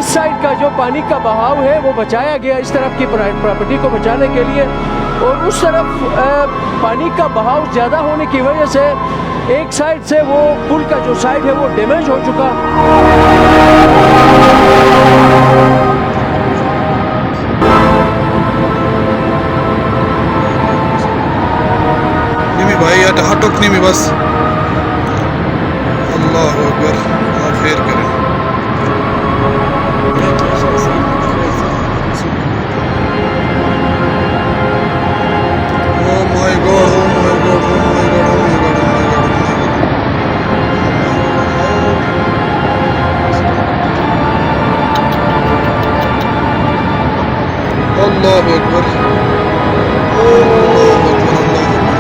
इस साइड का जो पानी का बहाव है वो बचाया गया इस तरफ की प्रॉपर्टी को बचाने के लिए, और उस तरफ पानी का बहाव ज़्यादा होने की वजह से एक साइड से वो पुल का जो साइड है वो डैमेज हो चुका। भाई हटक नहीं में बस अल्लाह अकबर फेर करें। Oh my God oh my God oh my God oh my God oh my God अल्लाह अकबर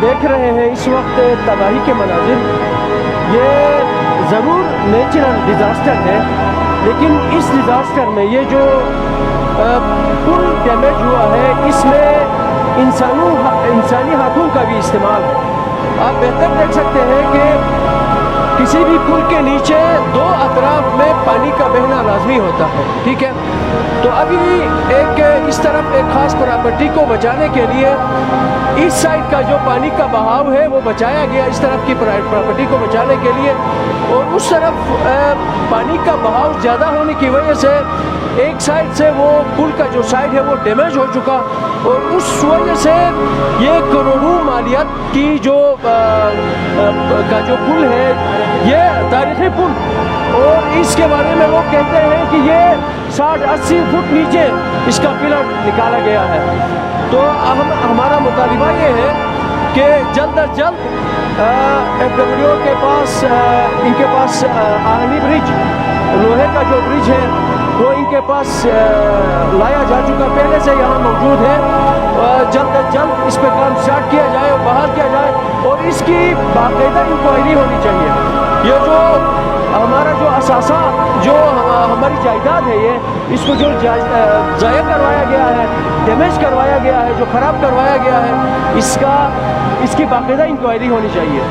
देख रहे हैं इस वक्त तबाही के मनाजिर। ये ज़रूर नेचुरल डिज़ास्टर है, लेकिन इस डिज़ास्टर में ये जो पुल डैमेज हुआ है इसमें इंसानी हाथों का भी इस्तेमाल है। आप बेहतर देख सकते हैं कि किसी भी पुल के नीचे दो अतराफ में पानी का बहना लाजमी होता है, ठीक है। तो अभी एक इस तरफ एक ख़ास प्रॉपर्टी को बचाने के लिए इस साइड का जो पानी का बहाव है वो बचाया गया इस तरफ की प्रॉपर्टी को बचाने के लिए, और उस तरफ पानी का बहाव ज़्यादा होने की वजह से एक साइड से वो पुल का जो साइड है वो डैमेज हो चुका, और उस वजह से ये करोड़ों मालियात की जो का जो पुल है ये तारीख़ी पुल, और इसके बारे में वो कहते हैं कि ये 60-80 फुट नीचे इसका पिलर निकाला गया है। तो हमारा मुतालिबा ये है कि जल्द अज जल्द FWO के पास इनके पास आहनी ब्रिज, लोहे का जो ब्रिज है वो इनके पास लाया जा चुका, पहले से यहाँ मौजूद है। जल्द अज जल्द इस पर काम स्टार्ट किया जाए और बहाल किया जाए, और इसकी बाकायदा इंक्वायरी होनी चाहिए। ये जो हमारा जो असासा जो हमारी जायदाद है ये इसको जो ज़ाया करवाया गया है, डैमेज करवाया गया है, जो ख़राब करवाया गया है, इसकी बाकायदा इंक्वायरी होनी चाहिए।